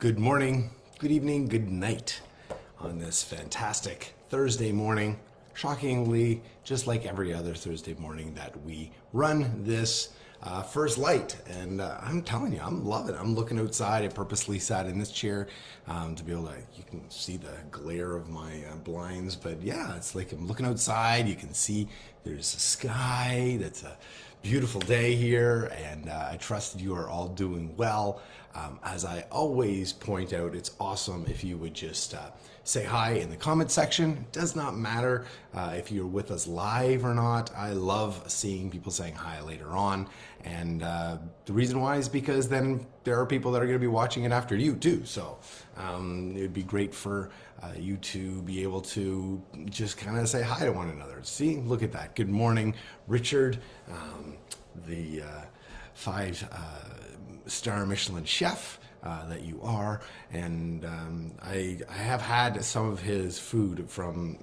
Good morning, good evening, good night on this fantastic Thursday morning. Shockingly, just like every other Thursday morning that we run this first light. And I'm telling you, I'm loving it. I'm looking outside. I purposely sat in this chair to be able to, you can see the glare of my blinds. But yeah, it's like I'm looking outside. You can see there's a sky. That's a beautiful day here. And I trust you are all doing well. As I always point out, it's awesome if you would just say hi in the comment section. It does not matter if you're with us live or not. I love seeing people saying hi later on. And the reason why is because then there are people that are going to be watching it after you too. So it would be great for you to be able to just kind of say hi to one another. See, look at that. Good morning, Richard, the five-star Michelin chef that you are, and I have had some of his food from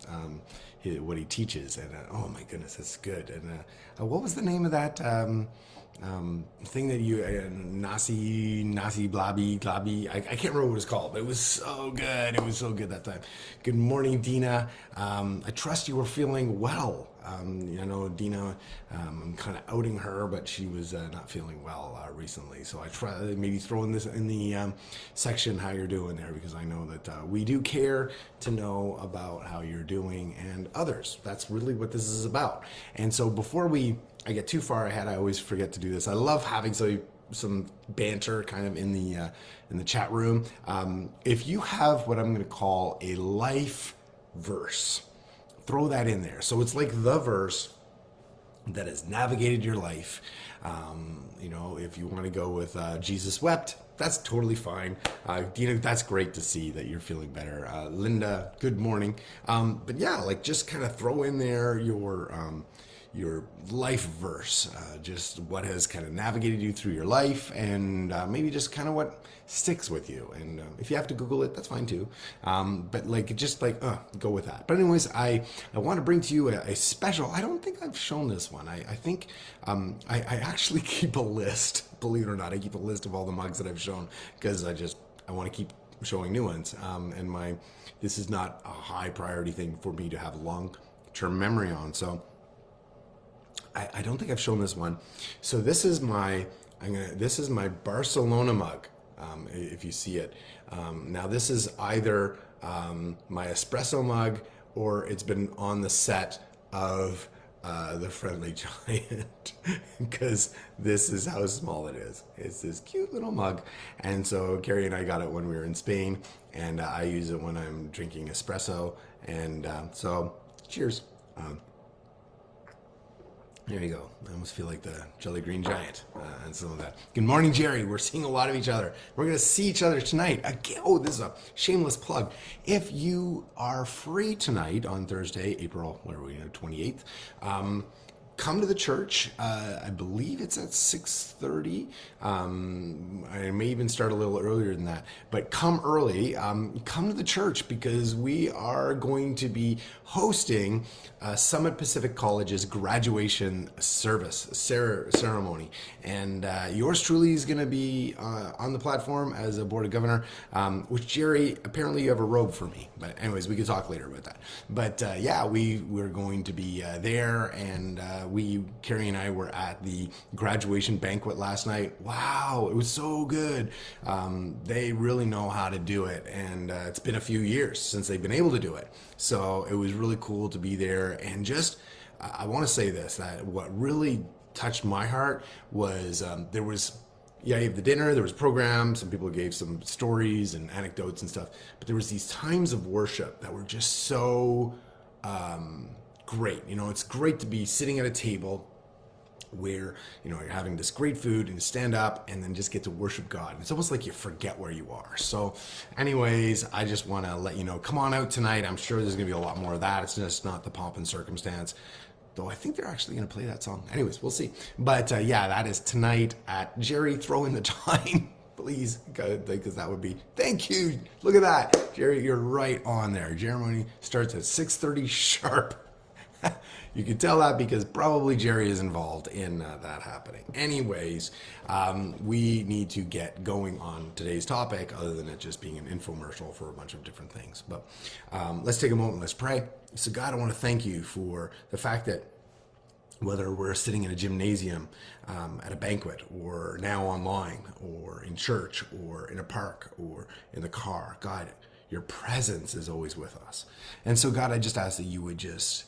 what he teaches, and oh my goodness, it's good. And what was the name of that thing that you nasi blobby globby? I can't remember what it's called, but it was so good. It was so good that time. Good morning, Dina. I trust you were feeling well. I know Dina, I'm kind of outing her, but she was not feeling well recently. So I try maybe throwing this in the section how you're doing there, because I know that we do care to know about how you're doing and others. That's really what this is about. And so before I get too far ahead, I always forget to do this. I love having some banter kind of in the chat room. If you have what I'm going to call a life verse, throw that in there. So it's like the verse that has navigated your life. If you want to go with Jesus wept, that's totally fine. Dina, that's great to see that you're feeling better. Linda, good morning. But yeah, like just kind of throw in there your life verse, just what has kind of navigated you through your life, and maybe just kind of what sticks with you. And if you have to Google it, that's fine too. But go with that. But anyways, I want to bring to you a special. I don't think I've shown this one. I think I actually keep a list. Believe it or not, I keep a list of all the mugs that I've shown, because I want to keep showing new ones. And this is not a high priority thing for me to have long-term memory on. So I don't think I've shown this one. So this is my Barcelona mug. If you see it. Now this is either my espresso mug, or it's been on the set of The Friendly Giant, because this is how small it is. It's this cute little mug. And so Carrie and I got it when we were in Spain, and I use it when I'm drinking espresso. And so cheers. There you go. I almost feel like the Jelly Green Giant and some of that. Good morning, Jerry. We're seeing a lot of each other. We're going to see each other tonight. Again, this is a shameless plug. If you are free tonight on Thursday, April, 28th, come to the church. I believe it's at 6:30. I may even start a little earlier than that, but come early. Come to the church, because we are going to be hosting Summit Pacific College's graduation ceremony, and yours truly is going to be on the platform as a board of governor. Which, Jerry, apparently you have a robe for me. But anyways, we can talk later about that. But yeah, we're going to be there, and Carrie and I were at the graduation banquet last night. Wow, it was so good. They really know how to do it, and it's been a few years since they've been able to do it. So it was really cool to be there. And just, I want to say this, that what really touched my heart was you have the dinner, there was programs, some people gave some stories and anecdotes and stuff, but there was these times of worship that were just so great. It's great to be sitting at a table where you're having this great food and you stand up and then just get to worship God. It's almost like you forget where you are. So anyways, I just want to let you know, come on out tonight. I'm sure there's gonna be a lot more of that. It's just not the pomp and circumstance, though I think they're actually going to play that song. Anyways, we'll see. But yeah, that is tonight at Jerry. Throw in the time, please, because that would be, thank you. Look at that, Jerry, you're right on there. Ceremony starts at 6:30 sharp. You can tell that because probably Jerry is involved in that happening. Anyways, we need to get going on today's topic, other than it just being an infomercial for a bunch of different things. But let's take a moment, let's pray. So God, I want to thank you for the fact that whether we're sitting in a gymnasium, at a banquet, or now online, or in church, or in a park, or in the car, God, your presence is always with us. And so, God, I just ask that you would just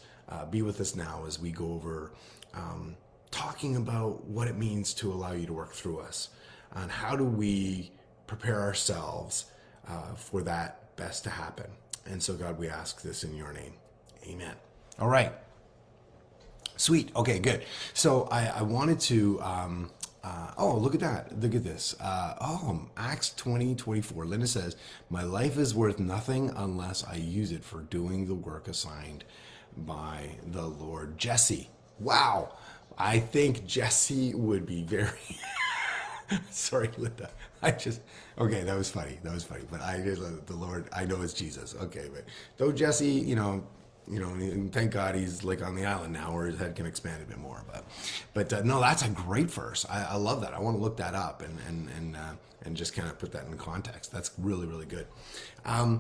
be with us now as we go over talking about what it means to allow you to work through us, and how do we prepare ourselves for that best to happen. And so, God, we ask this in your name. Amen. All right. Sweet. Okay, good. So I wanted to, look at that. Look at this. Acts 20:24. Linda says, my life is worth nothing unless I use it for doing the work assigned by the Lord. Jesse. Wow. I think Jesse would be very, sorry, Linda. Okay, that was funny. But the Lord, I know it's Jesus. Okay, but though Jesse, and thank God he's like on the island now where his head can expand a bit more. But no, that's a great verse. I love that. I want to look that up and just kind of put that in context. That's really, really good. As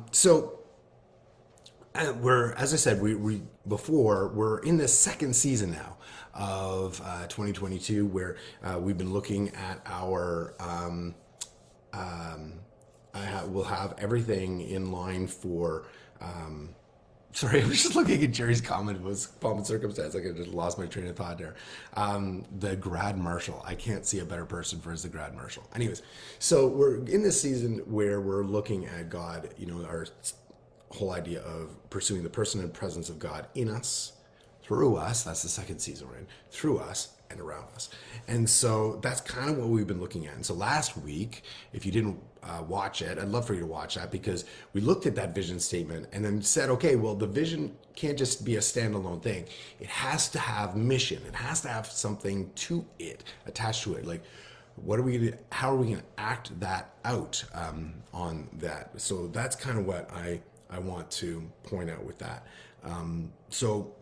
I said, we're in the second season now of 2022, where we've been looking at our we'll have everything in line for. Sorry, I was just looking at Jerry's comment. It was pomp and circumstance. Like I just lost my train of thought there. The grad marshal. I can't see a better person for as the grad marshal. Anyways, so we're in this season where we're looking at God, our whole idea of pursuing the person and presence of God in us, through us. That's the second season we're in. Through us and around us. And so that's kind of what we've been looking at. And so last week, if you didn't watch it, I'd love for you to watch that, because we looked at that vision statement and then said, okay, well, the vision can't just be a standalone thing. It has to have mission. It has to have something to it, attached to it. Like, how are we going to act that out on that? So that's kind of what I want to point out with that. So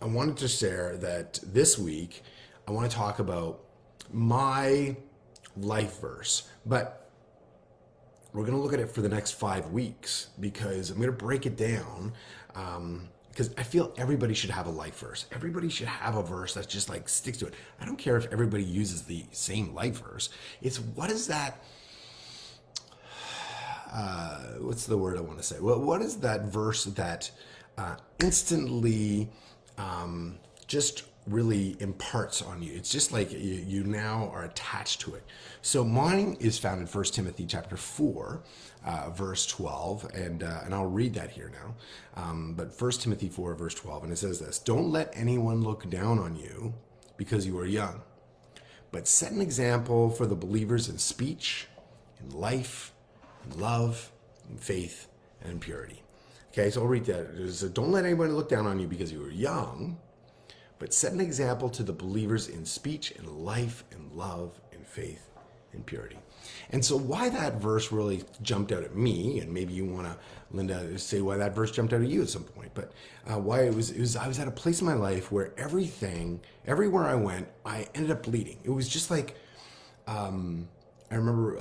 I wanted to share that this week, I want to talk about my life verse, but we're going to look at it for the next 5 weeks, because I'm going to break it down, because I feel everybody should have a life verse. Everybody should have a verse that just like sticks to it. I don't care if everybody uses the same life verse. It's what is that? What's the word I want to say? Well, what is that verse that instantly just really imparts on you? It's just like you now are attached to it. So mine is found in 1 Timothy chapter 4, verse 12, and I'll read that here now. But 1 Timothy 4, verse 12, and it says this: don't let anyone look down on you because you are young, but set an example for the believers in speech, in life, in love, in faith, and in purity. Okay, so I'll read that. It says, don't let anyone look down on you because you are young, but set an example to the believers in speech, in life, in love, in faith, in purity. And so why that verse really jumped out at me, and maybe you want to, Linda, say why that verse jumped out at you at some point, but why it was I was at a place in my life where everywhere I went, I ended up bleeding. It was just like, I remember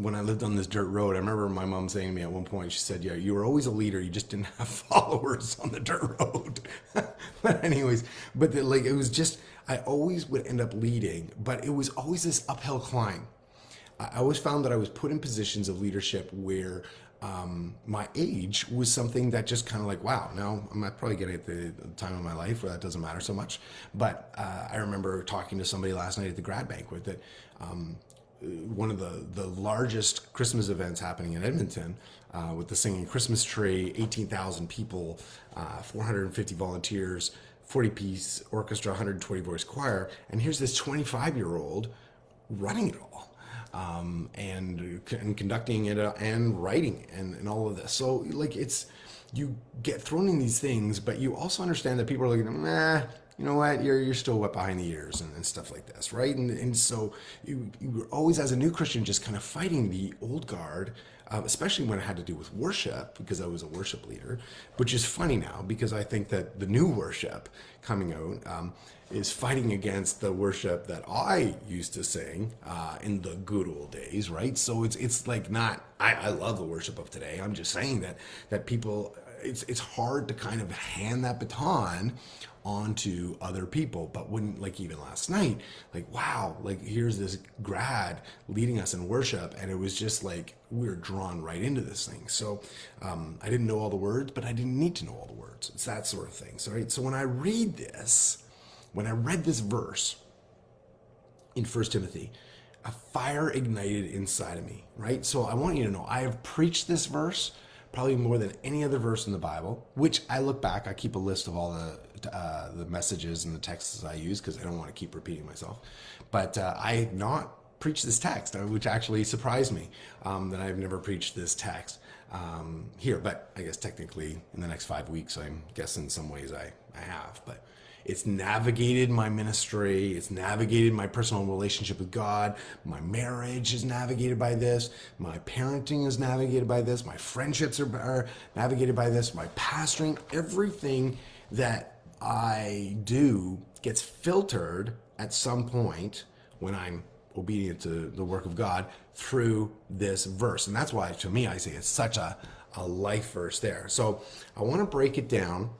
when I lived on this dirt road, I remember my mom saying to me at one point, she said, yeah, you were always a leader, you just didn't have followers on the dirt road. But anyways, it was just, I always would end up leading, but it was always this uphill climb. I always found that I was put in positions of leadership where my age was something that just kind of like, wow, now I'm not probably getting at the time of my life where that doesn't matter so much. But I remember talking to somebody last night at the grad banquet that one of the largest Christmas events happening in Edmonton, with the singing Christmas tree, 18,000 people, 450 volunteers, 40-piece orchestra, 120 voice choir, and here's this 25-year-old running it all, and conducting it and writing and all of this. So like you get thrown in these things, but you also understand that people are like, you know what, you're still wet behind the ears and stuff like this, right? And so you were always, as a new Christian, just kind of fighting the old guard especially when it had to do with worship, because I was a worship leader, which is funny now because I think that the new worship coming out is fighting against the worship that I used to sing in the good old days, right? So it's like not, I love the worship of today. I'm just saying that people, it's hard to kind of hand that baton onto other people. But when, like, even last night, like, wow, like, here's this grad leading us in worship, and it was just like we were drawn right into this thing. So I didn't know all the words, but I didn't need to know all the words. It's that sort of thing. So, right? So when I read this, when I read this verse in 1 Timothy, a fire ignited inside of me, right? So I want you to know, I have preached this verse probably more than any other verse in the Bible, which I look back, I keep a list of all the messages and the texts I use because I don't want to keep repeating myself. But I have not preached this text, which actually surprised me that I've never preached this text here. But I guess technically in the next 5 weeks, I guess in some ways I have. But it's navigated my ministry. It's navigated my personal relationship with God. My marriage is navigated by this. My parenting is navigated by this. My friendships are navigated by this. My pastoring, everything that I do gets filtered at some point when I'm obedient to the work of God through this verse. And that's why, to me, I say it's such a life verse there. So I want to break it down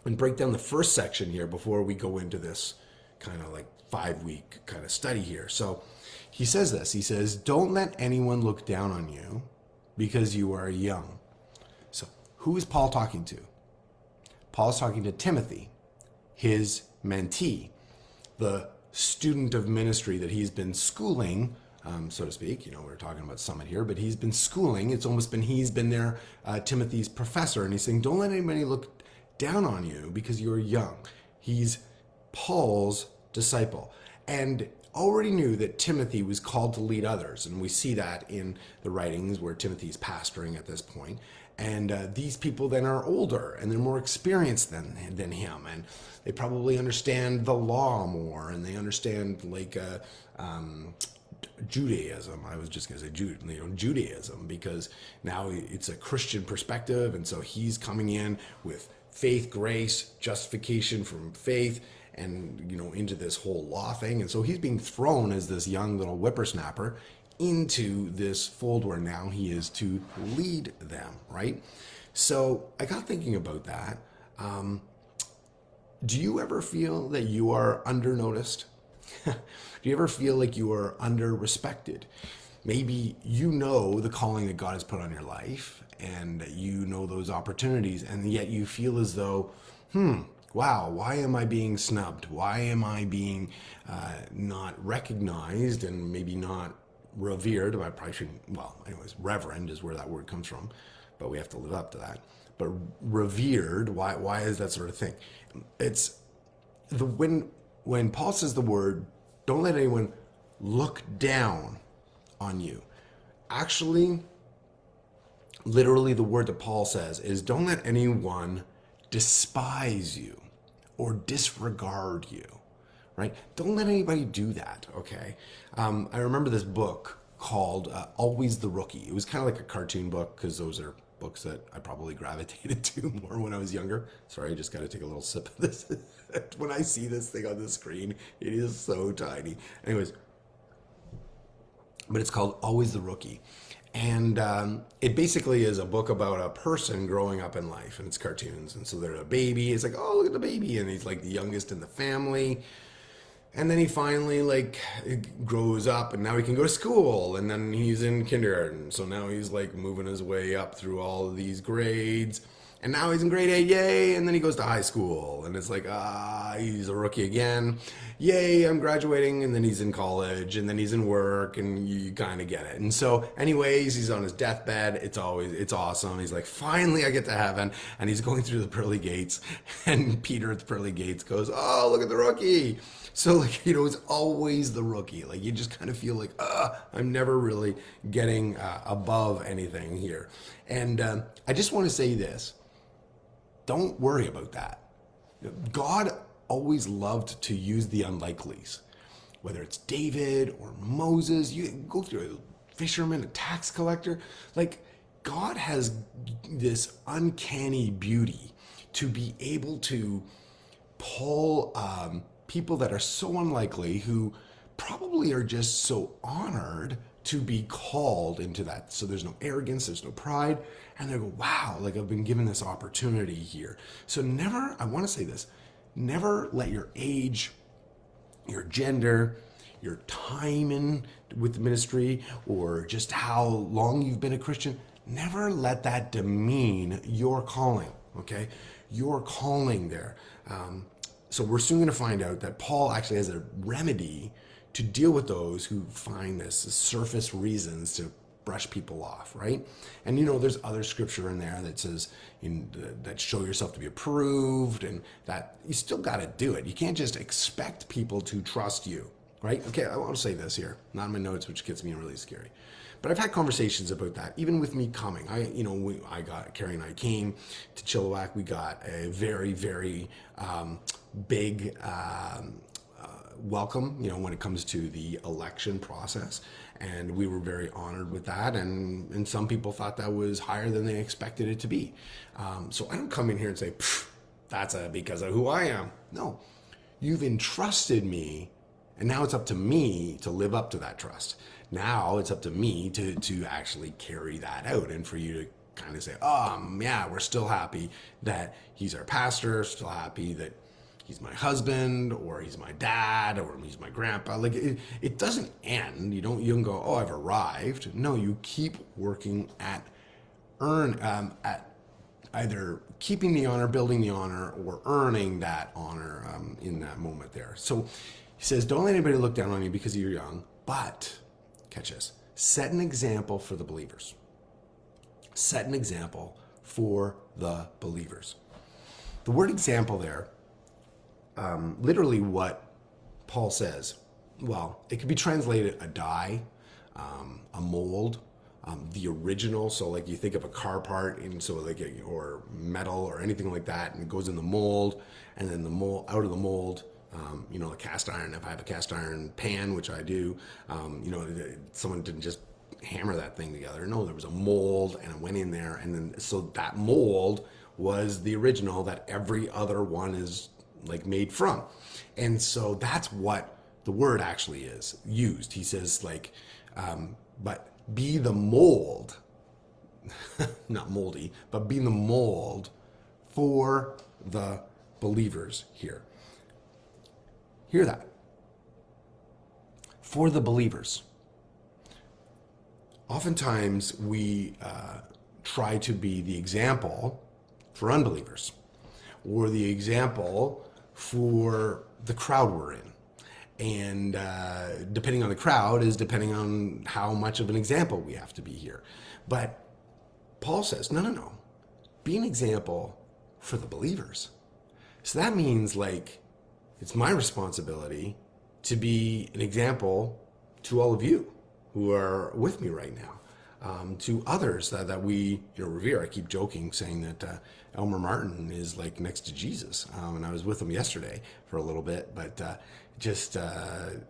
and break down the first section here before we go into this kind of like 5-week kind of study here. So he says this, he says, don't let anyone look down on you because you are young. So who is Paul talking to? Paul's talking to Timothy, his mentee, the student of ministry that he's been schooling, so to speak. You know, we're talking about Summit here, but he's been schooling. It's almost been, he's been there, Timothy's professor, and he's saying, don't let anybody look down on you because you're young. He's Paul's disciple and already knew that Timothy was called to lead others. And we see that in the writings where Timothy's pastoring at this point. And these people then are older and they're more experienced than him. And they probably understand the law more and they understand like Judaism. I was just going to say Judaism, because now it's a Christian perspective. And so he's coming in with faith, grace, justification from faith, and, you know, into this whole law thing. And so he's being thrown as this young little whippersnapper into this fold where now he is to lead them, right? So I got thinking about that. Do you ever feel that you are under-noticed? Do you ever feel like you are under-respected? Maybe you know the calling that God has put on your life, and you know those opportunities, and yet you feel as though, wow, why am I being snubbed? Why am I being not recognized and maybe not revered? I probably shouldn't, well, anyways, reverend is where that word comes from, but we have to live up to that. But revered, why is that sort of thing? It's the when Paul says the word, don't let anyone look down on you. Actually, literally the word that Paul says is don't let anyone despise you or disregard you, right? Don't let anybody do that, okay? I remember this book called Always the Rookie. It was kind of like a cartoon book because those are books that I probably gravitated to more when I was younger. Sorry, I just got to take a little sip of this. When I see this thing on the screen, it is so tiny. Anyways, but it's called Always the Rookie. And it basically is a book about a person growing up in life, and it's cartoons. And so they're a baby. It's like, oh, look at the baby. And he's like the youngest in the family. And then he finally like grows up and now he can go to school. And then he's in kindergarten. So now he's like moving his way up through all of these grades. And now he's in grade 8, yay, and then he goes to high school. And it's like, he's a rookie again. Yay, I'm graduating, and then he's in college, and then he's in work, and you kind of get it. And so, anyways, he's on his deathbed. It's awesome. He's like, finally, I get to heaven. And he's going through the pearly gates, and Peter at the pearly gates goes, oh, look at the rookie. So, like, it's always the rookie. Like, you just kind of feel like, I'm never really getting above anything here. And I just want to say this. Don't worry about that. God always loved to use the unlikelies, whether it's David or Moses. You go through fisherman, a tax collector. Like, God has this uncanny beauty to be able to pull people that are so unlikely, who probably are just so honored to be called into that. So there's no arrogance, there's no pride, and they go, wow, like I've been given this opportunity here. So never, I want to say this, never let your age, your gender, your time in with the ministry, or just how long you've been a Christian, never let that demean your calling, okay? Your calling there. So we're soon going to find out that Paul actually has a remedy to deal with those who find this surface reasons to brush people off, right? And there's other scripture in there that says that show yourself to be approved, and that you still got to do it. You can't just expect people to trust you, right? Okay, I want to say this here, not in my notes, which gets me really scary. But I've had conversations about that, even with me coming. Carrie and I came to Chilliwack. We got a very, very big welcome, when it comes to the election process. And we were very honored with that. And some people thought that was higher than they expected it to be. So I don't come in here and say, that's because of who I am. No, you've entrusted me, and now it's up to me to live up to that trust. Now it's up to me to actually carry that out, and for you to kind of say, yeah, we're still happy that he's our pastor, still happy that he's my husband, or he's my dad, or he's my grandpa. Like, it doesn't end. You don't go, I've arrived. No, you keep working at either keeping the honor, building the honor, or earning that honor in that moment there. So he says, don't let anybody look down on you because you're young, but, catch this, set an example for the believers. Set an example for the believers. The word example there, literally what Paul says, well, it could be translated a die, a mold, the original. So like you think of a car part, and so like or metal or anything like that, and it goes in the mold, and then the mold, out of the mold, the cast iron. If I have a cast iron pan, which I do, someone didn't just hammer that thing together. No, there was a mold, and it went in there, and then so that mold was the original that every other one is like made from. And so that's what the word actually is used. He says but be the mold, not moldy, but be the mold for the believers here. Hear that. For the believers. Oftentimes we try to be the example for unbelievers, or the example for the crowd we're in. And depending on the crowd is depending on how much of an example we have to be here. But Paul says, no. Be an example for the believers. So that means it's my responsibility to be an example to all of you who are with me right now. To others that we revere. I keep joking saying that Elmer Martin is like next to Jesus, and I was with him yesterday for a little bit, but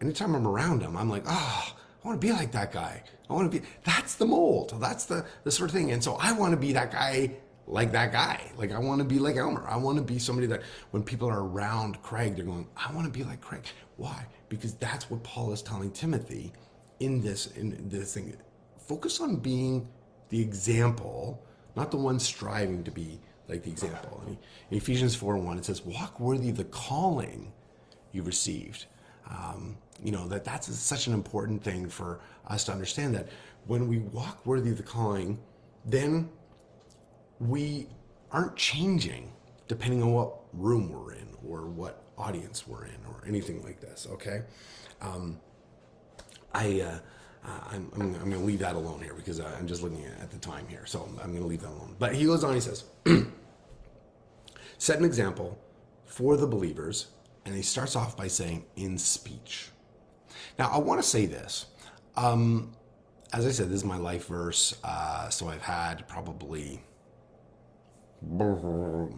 anytime I'm around him, I'm like, I want to be like that guy. That's the mold. That's the sort of thing. And so I want to be that guy, like that guy. Like I want to be like Elmer. I want to be somebody that when people are around Craig, they're going, I want to be like Craig. Why? Because that's what Paul is telling Timothy in this thing. Focus on being the example, not the one striving to be like the example. In Ephesians 4:1, it says, walk worthy of the calling you received. That's such an important thing for us to understand, that when we walk worthy of the calling, then we aren't changing depending on what room we're in or what audience we're in or anything like this, okay? I'm going to leave that alone here because I'm just looking at the time here. So I'm going to leave that alone. But he goes on, he says, set an example for the believers. And he starts off by saying, in speech. Now, I want to say this. As I said, this is my life verse. So I've had probably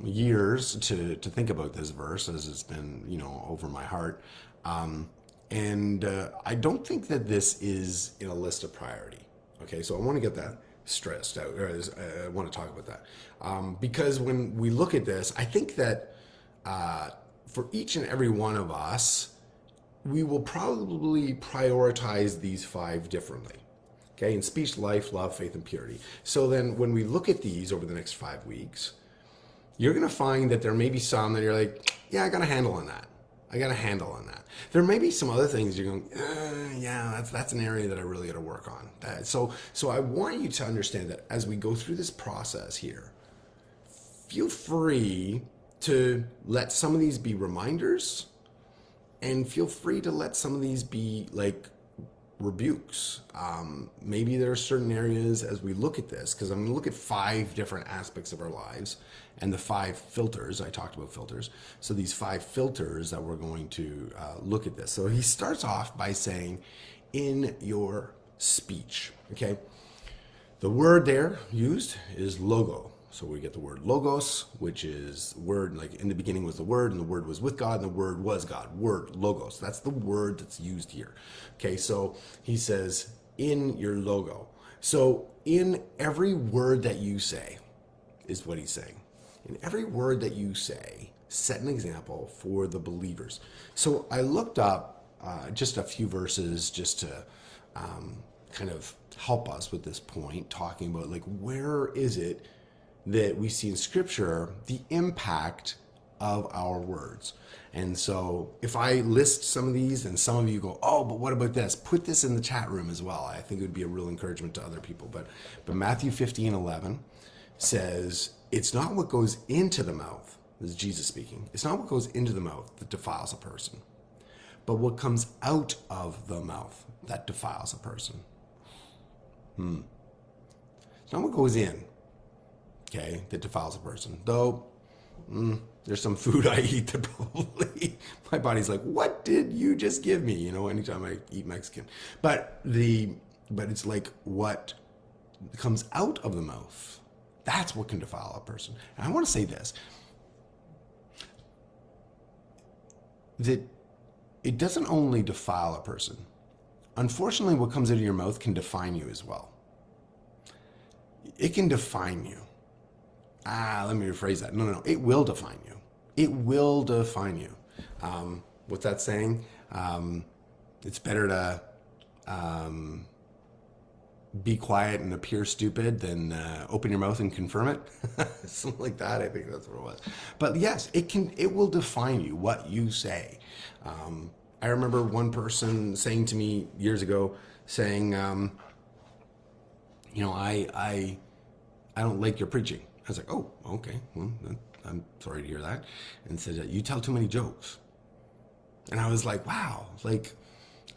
years to think about this verse, as it's been, over my heart. And I don't think that this is in a list of priority. Okay, so I want to get that stressed out. Or I want to talk about that because when we look at this, I think that for each and every one of us, we will probably prioritize these 5 differently. Okay, in speech, life, love, faith, and purity. So then when we look at these over the next 5 weeks, you're going to find that there may be some that you're like, yeah, I got a handle on that. I got a handle on that. There may be some other things you're going, yeah, that's an area that I really got to work on. So I want you to understand that as we go through this process here, feel free to let some of these be reminders, and feel free to let some of these be like rebukes. Maybe there are certain areas as we look at this, because I'm going to look at 5 different aspects of our lives and the 5 filters. I talked about filters. So these 5 filters that we're going to look at this. So he starts off by saying, in your speech, okay? The word there used is logo. So we get the word logos, which is word, like in the beginning was the word, and the word was with God, and the word was God. Word, logos. That's the word that's used here. Okay, so he says, in your logo. So in every word that you say, is what he's saying. In every word that you say, set an example for the believers. So I looked up just a few verses just to kind of help us with this point, talking about like, where is it that we see in Scripture the impact of our words. And so if I list some of these and some of you go, oh, but what about this? Put this in the chat room as well. I think it would be a real encouragement to other people. But Matthew 15:11 says, it's not what goes into the mouth, this is Jesus speaking, it's not what goes into the mouth that defiles a person, but what comes out of the mouth that defiles a person. It's not what goes in, okay, that defiles a person. Though, there's some food I eat that probably, my body's like, what did you just give me? You know, anytime I eat Mexican. But it's like what comes out of the mouth, that's what can defile a person. And I want to say this, that it doesn't only defile a person. Unfortunately, what comes out of your mouth can define you as well. It can define you. Let me rephrase that. No. It will define you. It will define you. What's that saying? It's better to be quiet and appear stupid than open your mouth and confirm it. Something like that. I think that's what it was. But yes, it will define you, what you say. I remember one person saying to me years ago, saying, I don't like your preaching. I was like, oh, okay. Well, I'm sorry to hear that. And said, you tell too many jokes. And I was like, wow. Like,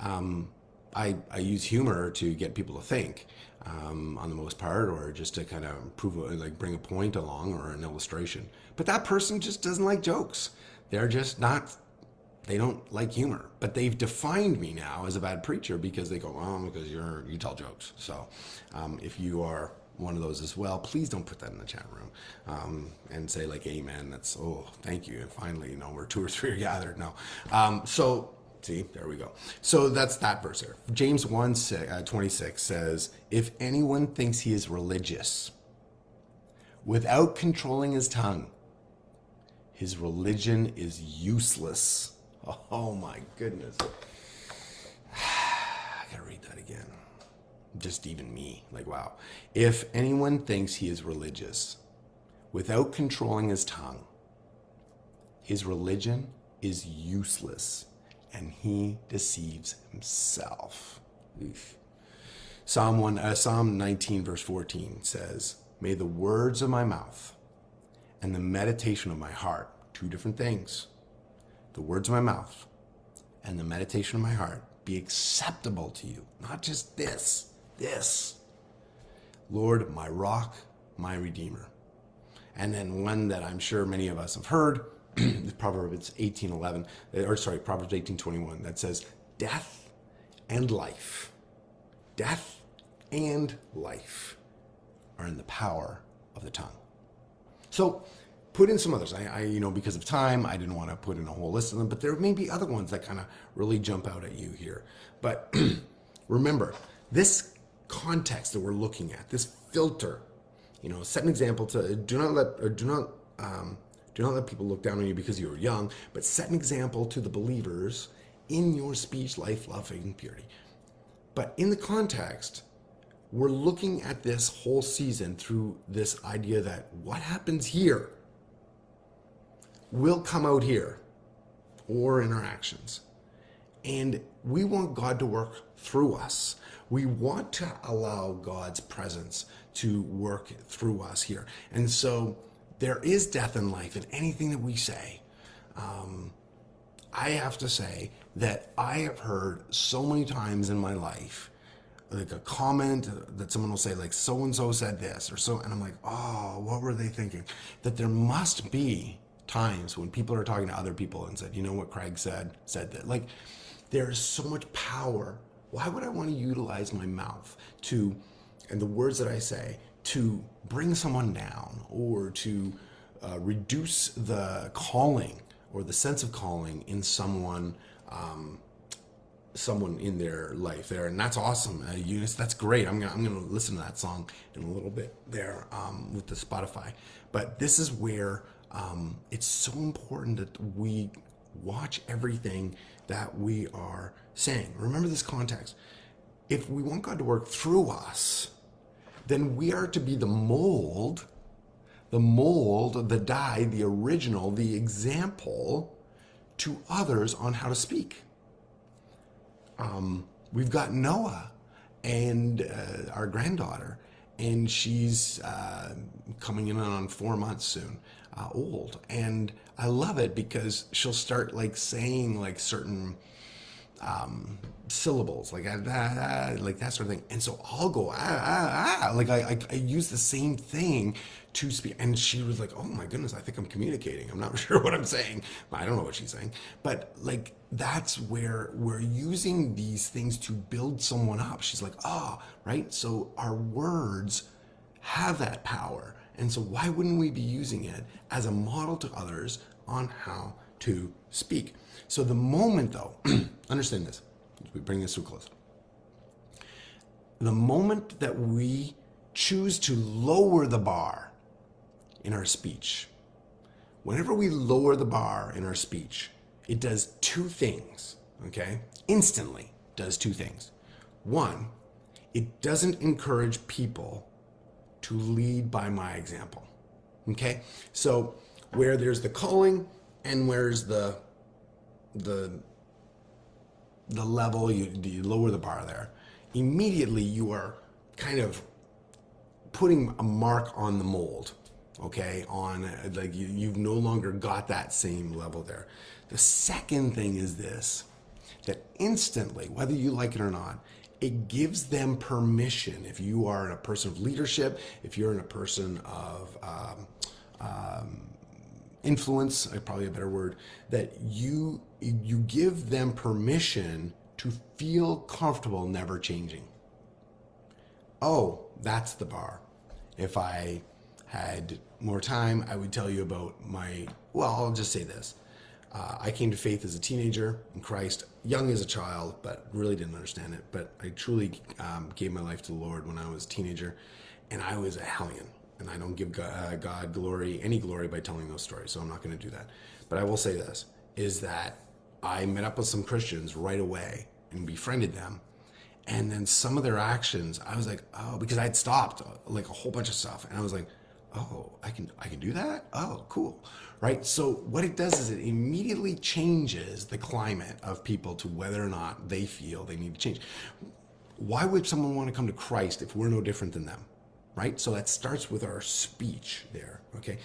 I use humor to get people to think, on the most part, or just to kind of bring a point along or an illustration. But that person just doesn't like jokes. They're just not, they don't like humor. But they've defined me now as a bad preacher because they go, because you tell jokes. So if you are one of those as well, please don't put that in the chat room and say like, amen. That's, thank you. And finally, where 2 or 3 are gathered. No. See, there we go. So that's that verse there. James 1:26 says, if anyone thinks he is religious without controlling his tongue, his religion is useless. Oh my goodness. I gotta read that again. Just even me, like, wow. If anyone thinks he is religious without controlling his tongue, his religion is useless, and he deceives himself. Oof. Psalm 19 verse 14 says, may the words of my mouth and the meditation of my heart, 2 different things, the words of my mouth and the meditation of my heart be acceptable to you. Not just this, Lord, my rock, my redeemer. And then one that I'm sure many of us have heard, Proverbs 18:21, that says, death and life are in the power of the tongue. So put in some others. I because of time, I didn't want to put in a whole list of them, but there may be other ones that kind of really jump out at you here. But remember, this context that we're looking at, this filter. Set an example to do not let people look down on you because you are young, but set an example to the believers in your speech, life, love, faith, and purity. But in the context, we're looking at this whole season through this idea that what happens here will come out here or in our actions. And we want God to work through us. We want to allow God's presence to work through us here. And so there is death and life in anything that we say. I have to say that I have heard so many times in my life, like a comment that someone will say, like, so-and-so said this, or so, and I'm like, oh, what were they thinking? That there must be times when people are talking to other people and said, you know what Craig said that. Like, there's so much power. Why would I want to utilize my mouth and the words that I say to bring someone down or to reduce the calling or the sense of calling in someone in their life there? And that's awesome, Eunice. That's great. I'm gonna listen to that song in a little bit there with the Spotify. But this is where it's so important that we watch everything that we are saying. Remember this context. If we want God to work through us, then we are to be the mold, the dye, the original, the example to others on how to speak. We've got Noah and our granddaughter, and she's coming in on 4 months soon, old. And I love it because she'll start like saying like certain syllables, like that sort of thing. And so I'll go like I use the same thing to speak, and she was like, oh my goodness, I think I'm communicating. I'm not sure what I'm saying. I don't know what she's saying, but like that's where we're using these things to build someone up. She's like, right. So our words have that power, and so why wouldn't we be using it as a model to others on how to speak? So the moment, though, understand this, as we bring this to a close. The moment that we choose to lower the bar in our speech, whenever we lower the bar in our speech, it does two things, okay? Instantly does two things. One, it doesn't encourage people to lead by my example, okay? So where there's the calling and where's the level, you lower the bar there, immediately you are kind of putting a mark on the mold, okay? On like you've no longer got that same level there. The second thing is this, that instantly, whether you like it or not, it gives them permission. If you are a person of leadership, if you're in a person of influence, probably a better word, that you give them permission to feel comfortable never changing. Oh, that's the bar. If I had more time, I would tell you about I'll just say this. I came to faith as a teenager in Christ, young as a child, but really didn't understand it. But I truly gave my life to the Lord when I was a teenager, and I was a hellion. And I don't give God any glory by telling those stories, so I'm not going to do that. But I will say this, is that I met up with some Christians right away and befriended them. And then some of their actions, I was like, oh, because I had stopped like a whole bunch of stuff. And I was like, oh, I can do that? Oh, cool. Right? So what it does is it immediately changes the climate of people to whether or not they feel they need to change. Why would someone want to come to Christ if we're no different than them? Right? So that starts with our speech there. Okay.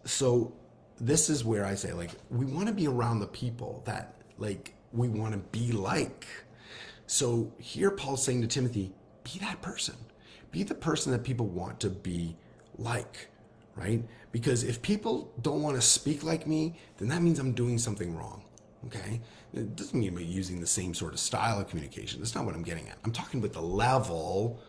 So this is where I say, like, we want to be around the people that, like, we want to be like. So here Paul's saying to Timothy, be that person. Be the person that people want to be like, right? Because if people don't want to speak like me, then that means I'm doing something wrong, okay? It doesn't mean I'm using the same sort of style of communication. That's not what I'm getting at. I'm talking about the level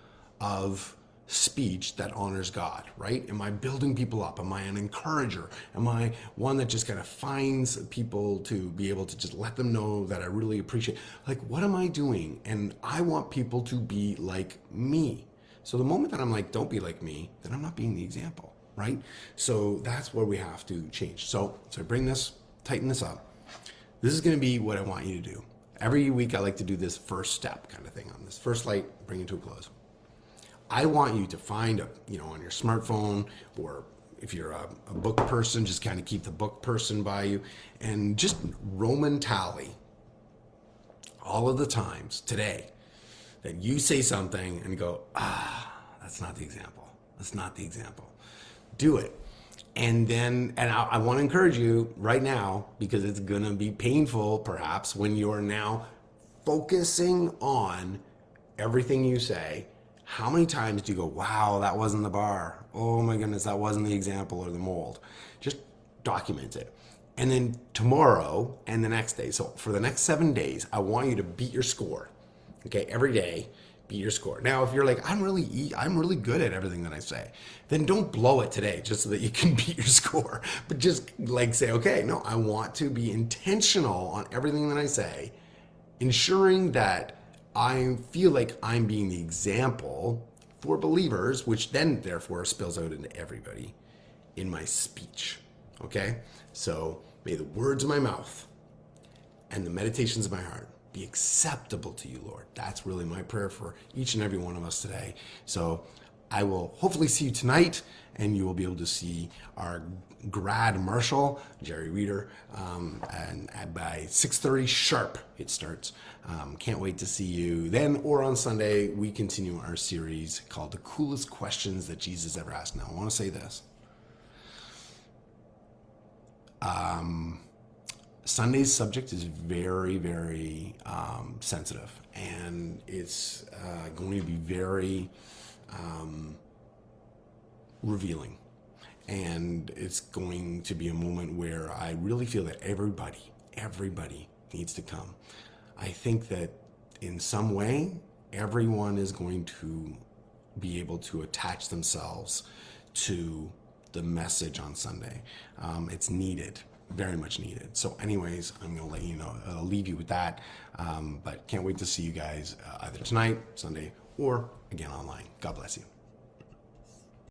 of speech that honors God, right? Am I building people up? Am I an encourager? Am I one that just kind of finds people to be able to just let them know that I really appreciate? Like, what am I doing? And I want people to be like me. So the moment that I'm like, don't be like me, then I'm not being the example, right? So that's where we have to change. So I bring this, tighten this up. This is going to be what I want you to do. Every week I like to do this first step kind of thing on this. First light, bring it to a close. I want you to find on your smartphone, or if you're a book person, just kind of keep the book person by you and just Roman tally all of the times today that you say something and go, that's not the example. That's not the example. Do it. And I want to encourage you right now, because it's going to be painful perhaps when you're now focusing on everything you say. How many times do you go, wow, that wasn't the bar. Oh my goodness, that wasn't the example or the mold. Just document it. And then tomorrow and the next day, so for the next 7 days, I want you to beat your score. Okay, every day, beat your score. Now, if you're like, I'm really good at everything that I say, then don't blow it today just so that you can beat your score. But just like say, okay, no, I want to be intentional on everything that I say, ensuring that I feel like I'm being the example for believers, which then therefore spills out into everybody in my speech. Okay? So may the words of my mouth and the meditations of my heart be acceptable to you, Lord. That's really my prayer for each and every one of us today. So I will hopefully see you tonight, and you will be able to see our grad marshal, Jerry Reeder, and by 6:30 sharp it starts. Can't wait to see you then, or on Sunday we continue our series called The Coolest Questions That Jesus Ever Asked. Now I want to say this. Sunday's subject is very, very sensitive, and it's going to be very revealing. And it's going to be a moment where I really feel that everybody needs to come. I think that in some way, everyone is going to be able to attach themselves to the message on Sunday. It's needed, very much needed. So anyways, I'm going to let you know, I'll leave you with that. But can't wait to see you guys either tonight, Sunday, or again online. God bless you.